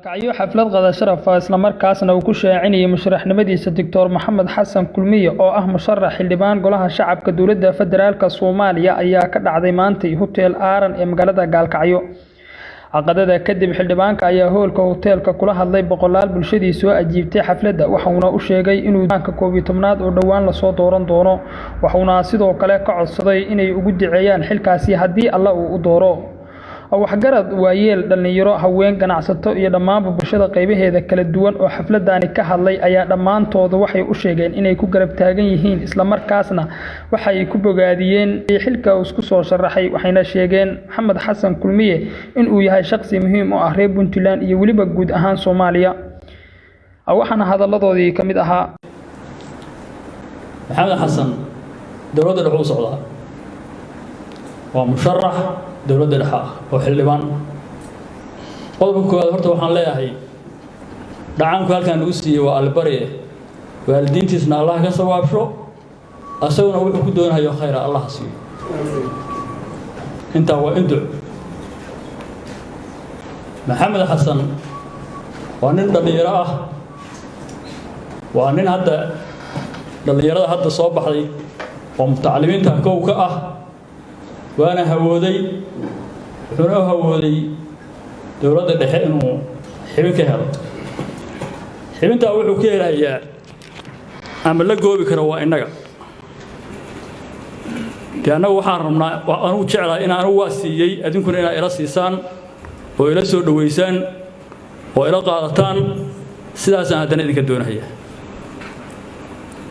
gaalkacyo xaflad qada sharaf ah isla markaasna uu ku shaacinayay musharaxnimadiisa Dr. Maxamed Xasan Kulmiye oo ah musharax xildhibaan golaha shacabka dowladda federaalka Soomaaliya ayaa ka dhacday maanta hotel Aaran ee magaalada Gaalkacyo. Aqadada kadib xildhibaanka ayaa hoolka hotelka kula hadlay boqolaal bulshadii soo ajiibtay xafladda waxaana uu sheegay inuu daanka 11aad oo dhawaan la soo dooran doono waxaana sidoo kale ka codsaday inay ugu duceeyaan xilkaasi haddii Allah uu u dooro. waxgarad waayeel dhalinyaro haween ganacsato iyo dhammaan bulshada qaybaheeda kala duwan oo xafladani ka hadlay ayaa dhammaantood waxay u sheegeen inay ku garab taagan yihiin isla markaasna waxay ku bogaadiyeen xilka uu isku soo sharaxay waxayna sheegeen Maxamed Xasan Kulmiye in uu yahay shakhsi muhiim u ah reer Puntland iyo waliba guud ahaan Soomaaliya. waxaana hadaladoodii kamid ahaa Maxamed Xasan dowladda wuxuu socdaa waa musharax dowladda dhexe oo xildhibaan qodobka koowaad horta waxaan leeyahay dhacaanku halkan uu siiyay waa albari waalidiintiisna Allah ka sawaabsho asaguna wuxuu ku doonayo khayr Allah siiyo inta waa indu Maxamed Xasan waa nin dhalinyaro ah waa nin hadda dhalinyarada hadda soo baxday oo mutacalimiinta koow ka ah وانا هودي وحنا هودي دولة الدحيح إنه حبين كهذا حبين تأويل كهذا هي أما لا جوبي كروا إنك كأنه وحرمنا وأنا وشعلا إن أنا واسيي أدين كنا إلى سيسان وإلى سود ويسان وإلى قارتان سلاسة هذين ذيك الدنيا هي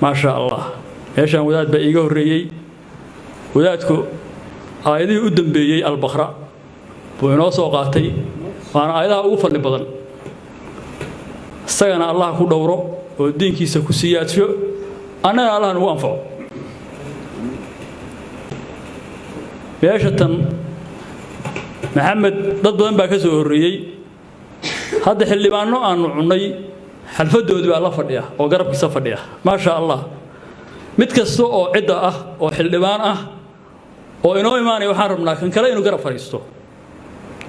ما شاء الله إيش أنا ولاد بيجوا الرجي ولادكو آيدي قدام بيجي البقرة ويناس وقاتي وأنا آيدها أوفر لبدن سجن الله كل دوره والدين كيس كسيات شو أنا الله نوانفع بيشتن محمد ضد بكسو الرجي هذا اللي بعناه أنا عني حلفده دو الله فديه وقرب كيس فديه ما شاء الله متكسو أو عدة أو حلبان oo inoo imaanay waxaan rabnaa kan kale inuu garab fariisto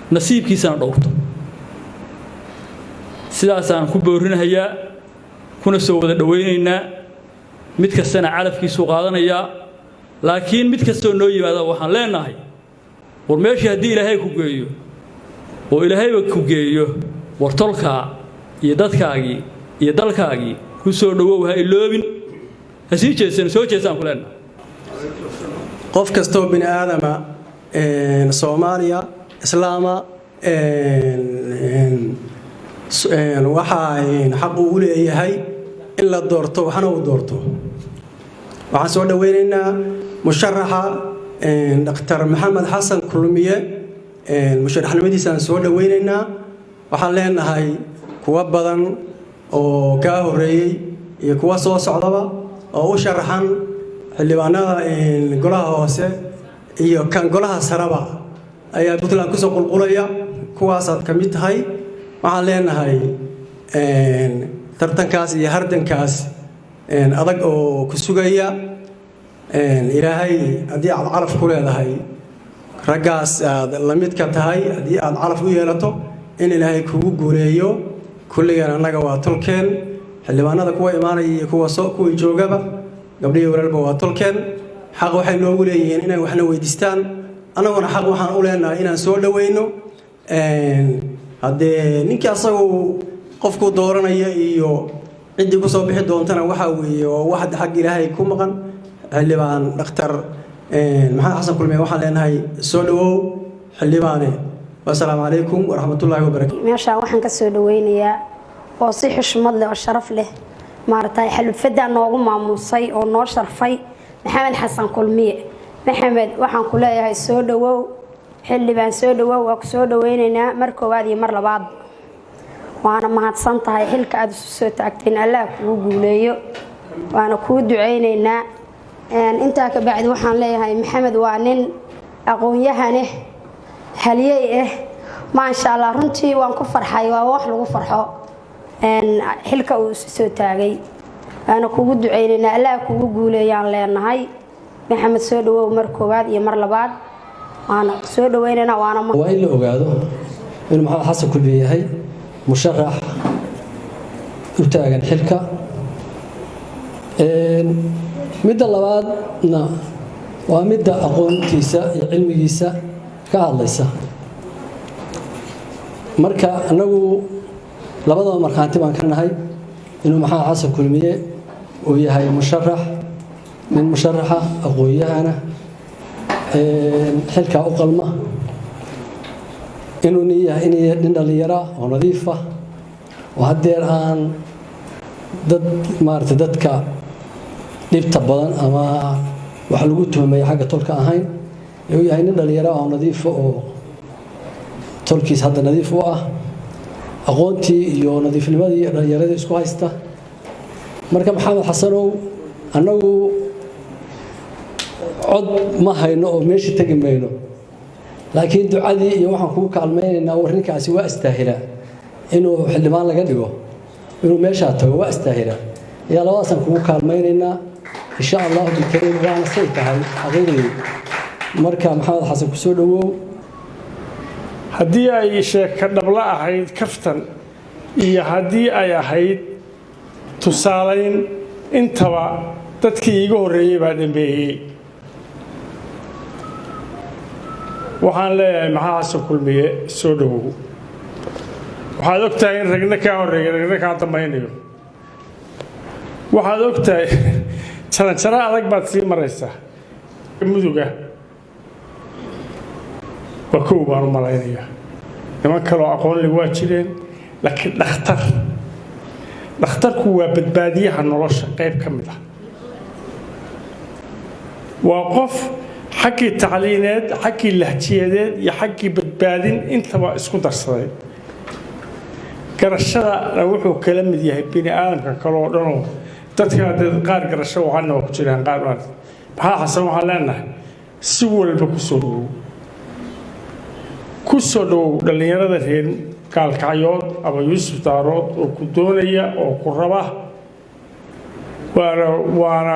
nasiibkiisana dhowrto sidaas aan ku boorinayaa kuna soo wada dhaweynaynaa mid kastana calafkiisu qaadanaya laakiin mid kasto noo yimaada waxaan leenahay war meeshii hadii Ilaahay ku geeyo oo Ilaahayba ku geeyo wartolka iyo dadkaagi iyo dalkaagi ku soo dhawow ha iloobin hasii jeesan soo jeesan ku leenahay qof kastoo bini aadama Soomaaliya islaama waxa xaq u leeyahay in la doorto waxana uu doorto waxaan soo dhaweynaynaa musharaxa Dr. Maxamed Xasan Kulmiye musharaxnimadiisa soo dhaweynaynaa waxaan leenahay kuwa badan oo ka horeeyay iyo kuwa soo socdaba oo u sharaxan xildhibaanada golaha hoose iyo kan golaha saraba ayaa Puntland ku soo qulqulaya kuwaas aad kamid tahay waxaan leenahay tartankaas iyo hardankaas adag oo ku sugaya Ilaahay hadii aad calaf ku leedahay ragaas aad la mid ka tahay hadii aad calaf u yeelato in Ilaahay kugu guuleeyo kulligeena anaga waa tolkeen xildhibaanada kuwa imaanaya kuwa soo ku joogaba gabdhiyo walaalba waa tolkeen xaq waxay noogu leeyihiin inay waxna weydiistaan anaguna xaq waxaan u leenahay inaan soo dhaweyno hadee ninkii asagu qofku dooranaya iyo cidii ku soo bixi doontana waxa weeye wax xaq Ilaahay ku maqan xildhibaan Dr. Maxamed Xasan Kulmiye waxaan leenahay soo dhawow xildhibaane wassalaamu calaykum waraxmatullaahi wabarakaatuh meesha waxaan ka soo dhaweynayaa oo si xushmad leh oo sharaf leh maartay xalfada noogu maamusay oo noo sharfay Maxamed Xasan Kulmiye Maxamed waxaan ku leeyahay soo dhawow xildhibaan soo dhawow waa ku soo dhaweynaynaa mar koowaad iyo mar labaad waana mahadsan tahay xilka aad soo taagteen Allah kugu guuleeyo waana ku duceynaynaa inta ka bacdi waxaan leeyahay Maxamed waa nin aqoon-yahan ah haliyay ma sha Allah runtii waan ku farxay waa wax lagu farxo xilka uu soo taagay أنا كوجد عيننا لا كوجود يعني لأنهاي محمد سود ومركوبات يمر لبعض أنا سود ويننا وأنا وإلا أقعده إنه محمد حسن كل بيه هاي musharax u taagan xilka. midda labaadna waa midda aqoontiisa iyo cilmigiisa ka hadlaysa. marka anagu labadaba markhaanti baan ka nahay inuu maxamed xasan kulmiye uu yahay musharax, nin musharaxa aqoon-yahana xilka u qalma, inuu yahay nin dhalinyaro oo nadiif ah oo haddeer aan dadka dhibta badan ama wax lagu tuhmaya xagga tolka ahayn, inuu yahay nin dhalinyaro oo nadiif oo tolkiis hadda nadiif u ah, aqoontii iyo nadiifnimadii iyo dhalinyaradii isku haysta. marka maxamed xasanow annagu cod ma hayno oo meesha tegi mayno, laakiin ducadii iyo waxaan kugu kaalmaynaynaa warrinkaasi waa istaahila inuu xildhibaan laga dhigo, inuu meeshaa tago waa istaahila ayaa labadaasaan kugu kaalmaynaynaa insha allahu bilkariim, waana say tahay xaqiiqdii. marka maxamed xasan ku soo dhawow. haddii ay sheeko dhabla ahayd kaftan iyo haddii ay ahayd tusaalayn, intaba dadkii iiga horreeyey baa dhambeeyey. waxaan leeyahay maxamed xasan kulmiye soo dhawow. waxaad og tahay in ragna kaa horreeya ragna kaa dambaynayo. waxaad og tahay jaranjaro adag baad sii maraysaa. muduga waa kow baan u malaynayaa. niman kaloo aqoonle waa jireen, laakiin dhakhtarku waa badbaadiyaha nolosha qayb ka mid ah. waa qof xaggii tacliineed, xaggii lahjiyadeed iyo xaggii badbaadin intaba isku darsaday. garashadana wuxuu kala mid yahay bini aadamka kale oo dhanoo dadka qaar garasho wacanna waa ku jiraan qaar maxamed xasan waxaan leenahay si walba ku soo dhawow dhallinyarada reer gaalkacyood ama yuusuf daarood oo ku doonaya oo ku raba, waana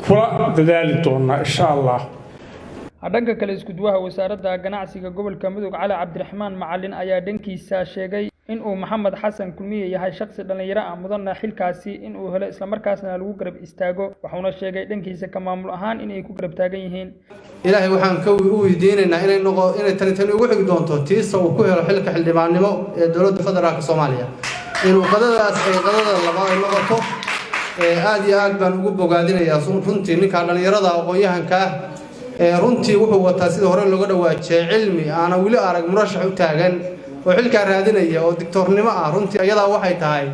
kula dadaali doonaa insha allah. dhanka kale iskuduwaha wasaaradda ganacsiga gobolka mudug cali cabdiraxmaan macalin ayaa dhankiisa sheegay inuu maxamed xasan kulmiye yahay shakhsi dhallinyaro ah mudana xilkaasi inuu helo islamarkaasna lagu garab istaago. wuxuuna sheegay dhankiisa ka maamul ahaan inay ku garab taagan yihiin. ilaahay waxaan ka weydiinaynaa inay tani ugu xigi doonto tiisa uu ku helo xilka xildhibaannimo ee dowladda federaalka Soomaaliya, inuu qadadaas ay qadada labaad ay noqoto. aad iyo aad baan ugu bogaadinayaa runtii ninka dhallinyarada aqoon-yahanka ah. runtii wuxuu wataa sida hore looga dhawaajiyay cilmi aan weli arag murashax u taagan oo xilka raadinaya oo diktoornimo ah. runtii ayadaa waxay tahay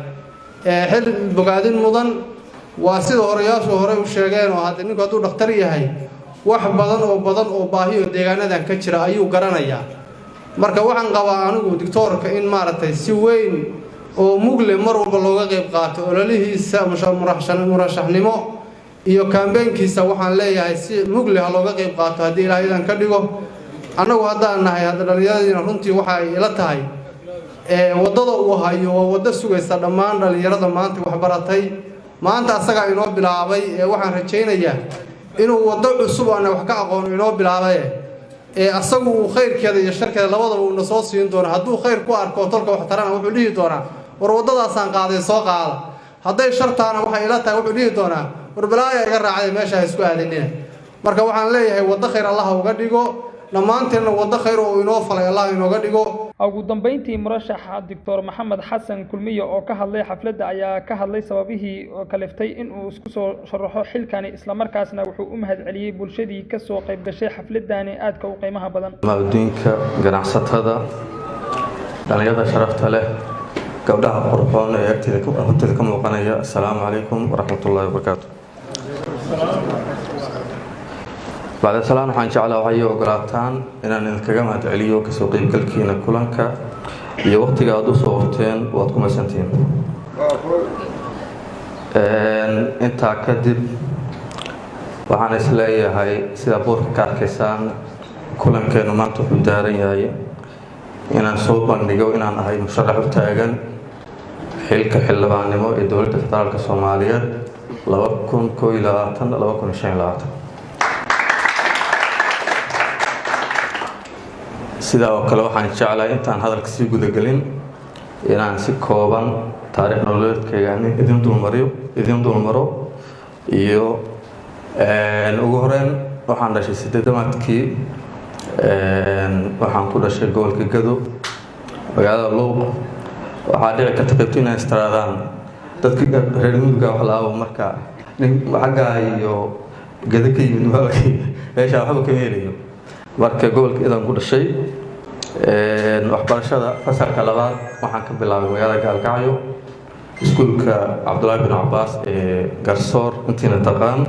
xil bogaadin mudan. waa sida horeyaashu hore u sheegeen oo hadda ninku hadduu dhakhtar yahay wax badan oo baahiyo deegaanadan ka jira ayuu garanayaa. marka waxaan qabaa anigu diktoorka in maaragtay si weyn oo mugle mar walba looga qayb qaato ololihiisa murashaxnimo iyo kaambeynkiisa. waxaan leeyahay si mugle ha looga qayb qaato haddii ilaahayadan ka dhigo. annagu haddaan nahay hadda dhallinyaradiina runtii waxay ila tahay waddada uu hayo waa waddo sugaysa dhammaan dhallinyarada maanta wax baratay. maanta asagaa inoo bilaabay, waxaan rajaynayaa inuu waddo cusub aan wax ka aqoon inoo bilaabay, asagu uu khayrkeeda iyo sharkeeda labadaba uuna soo siin doono. hadduu khayr ku arko tolka wax tarana wuxuu dhihi doonaa war waddadaasaan qaaday soo qaada. hadday shartaana waxay ila tahay wuxuu dhihi doonaa war balaaya iga raacday meesha ha isku aadinina. marka waxaan leeyahay waddo khayr allah uga dhigo, dhammaanteenna waddo khayr oo inoo falay allah inooga dhigo. ugu dambeyntii murashaxa doctor maxamed xasan kulmiye oo ka hadlay xafladda ayaa ka hadlay sababihii kaliftay inuu isku soo sharaxo xilkani, islamarkaasna wuxuu u mahadceliyey bulshadii ka soo qayb gashay xafladani aadka u qiimaha badan. mawduunka ganacsatada, dhalinyarada sharafta leh, gabdhaha qurxoon ee agteeda ka muuqanaya. assalaamu calaykum waraxmatullaahi wabarakaatu. بعد السلام waxaan jeclaa waxay ogolaataan inaan idinkaga mahadceliyo ka soo qaybgalkiina kulanka iyo waqtiga aad u soo horteen waad ku masantiin. intaa kadib waxaan isleeyahay sida boorka ka arkaysaan kulankeenu maanta wuxuu daaran yahay inaan soo bandhigo inaan ahay musharax u taagan xilka xildhibaannimo ee dowladda federaalka Soomaaliyeed 2021-2025. sidaa oo kale waxaan jeclahay intaan hadalka sii gudagelin inaan si kooban taariikh nololeedkayga idin dulmaro iyo ugu horeyn waxaan dhashay 8-maadkii waxaan ku dhashay gobolka Gado magaalada Luuq waxaa dhici karta qaybta inay istiraadaan dadka reer mudugga wax laabo marka nin xagga iyo Gado ka yimid meesha waxba ka helayo marka gobolka idan ku dhashay waxbarashada fasalka labaad waxaan ka bilaabay magaalada Gaalkacyo iskuulka Cabdullaahi bin Cabbaas ee Garsoor intiina taqaan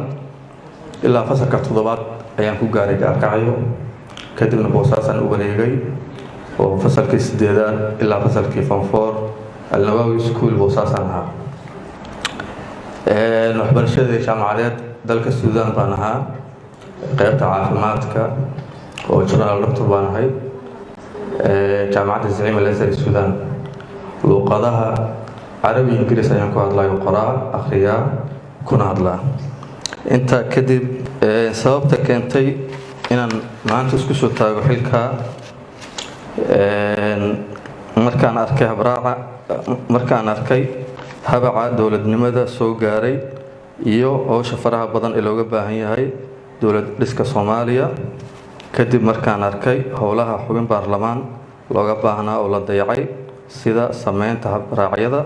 ilaa fasalka 7aad ayaan ku gaaray Gaalkacyo kadibna Boosaasan u wareegay oo fasalkii 8aad ilaa fasalkii Form 4 Al-Nawawi School Boosaasan ahaa waxbarashada jaamacadeed dalka Suudaan baan ahaa qaybta caafimaadka oo General Doctor baan ahay jaamacadda Zaim al-Azhar Suudaan luqadaha carabi ingiriis ayaan ku hadlayo qoraa akhriyaa kuna hadlaa inta kadib sababta keentay inaan maanta isku soo taago xilka markaan arkay habaca dowladnimada soo gaaray iyo howsha faraha badan ee looga baahan yahay dowlad dhiska Soomaaliya kadib markaan arkay howlaha xubin baarlamaan looga baahnaa oo la dayacay sida sameynta habraacyada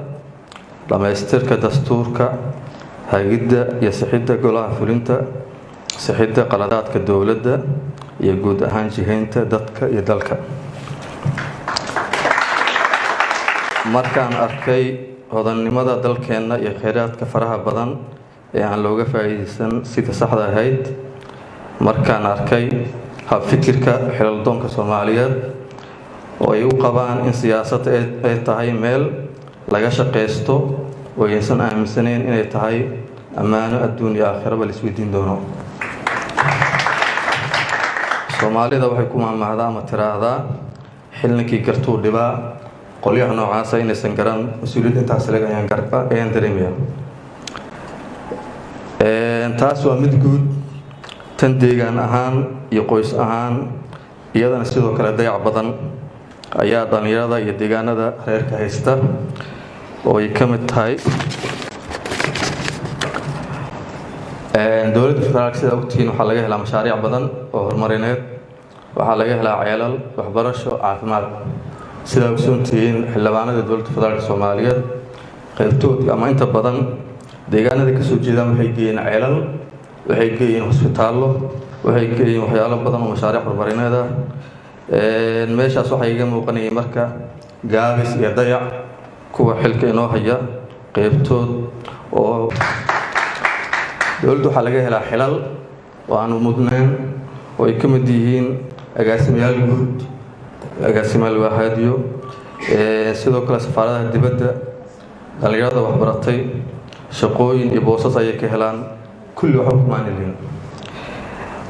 dhamaystirka dastuurka hagidda iyo sixidda golaha fulinta sixidda qaladaadka dowladda iyo guud ahaan jihaynta dadka iyo dalka markaan arkay hodannimada dalkeenna iyo kheyraadka faraha badan ee aan looga faa'iideysan sida saxda ahayd markaan arkay habfikirka xilaldoonka Soomaaliyeed oo ay u qabaan in siyaasadda ay tahay meel laga shaqeysto oo aysan aaminsaneyn inay tahay ammaano adduun iyo aakhiraba la isweydiin doono Soomaalida waxay ku maamahdaa ama tiraahdaa xillinkii gartuu dhibaa qolyaha noocaas inaysan garan mas'uuliyadda intaas laga ayaan dareemayaa taas waa mid guud tan deegaan ahaan iyo qoys ahaan iyadana sidoo kale dayac badan ayaa dhalinyarada iyo deegaanada reerka haysta oo ay ka mid tahay dowladda federaalka sida ogtihiin waxaa laga helaa mashaariic badan oo horumarineed waxaa laga helaa ceelal waxbarasho caafimaad sida ogsoontihiin xildhibaanada dowladda federaalka Soomaaliyeed qaybtood ama inta badan deegaanada ka soo jeedaan waxay geeyeen ceelal waxay geeyeen hospitaallo waxay geeyeen waxyaalo badan oo mashaariic horumarineed ah meeshaas waxaa iga muuqanayay marka gaabis iyo dayac kuwa xilka inoo haya qaybtood oo dowladda waxaa laga helaa xilal oo aan mudnaan oo ay ka mid yihiin agaasimayaal guud agaasimayaal waaxaadyo sidoo kale safaaradaha dibadda dhalinyarada waxbaratay shaqooyin iyo boosas ayay ka helaan kulli waxba kuma aanilin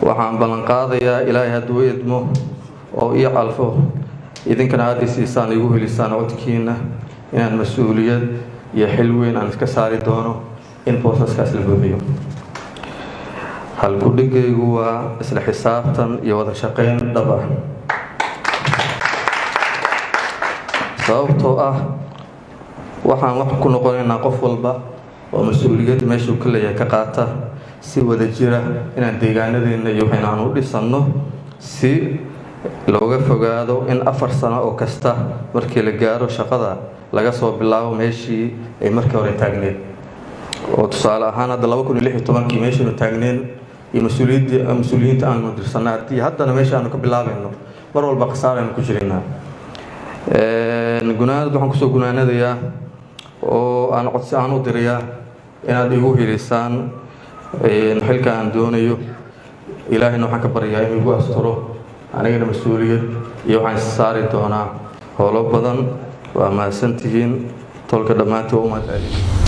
waxaan ballan qaadayaa ilaahay hadduu idmo oo ii calfo idinkana aad isiisaan igu helisaan codkiina inaan mas-uuliyad iyo xil weyn aan iska saari doono in boosaskaas la buuxiyo halkudhigaygu waa isla xisaabtan iyo wada shaqayn dhab ah sababtoo ah waxaan wax ku noqonaynaa qof walba oo mas-uuliyad meeshuu ka leeyahay ka qaata si wada jira inaan deegaanadeena iyo waxayna aan u dhisanno si looga fogaado in 4 sano oo kasta markii la gaaro shaqada laga soo bilaabo meeshii ay markii hore taagneed oo tusaale ahaan hadda 2016 meeshii taagneen iyo mas-uuliyiinta aan mudirsanaa haddana meesha aanu ka bilaabayno mar walba qasaaraynu ku jirnaa gunaanad waxaan kusoo gunaanadayaa oo aan codsi aan u dirayaa inaad igu helisaan xilka aan doonayo ilaahayna waxaan ka baryaa inuu igu asturo anigana mas-uuliyad iyo waxaan saari doonaa howlo badan waa mahadsantihiin tolka dhammaantii u mahadcelin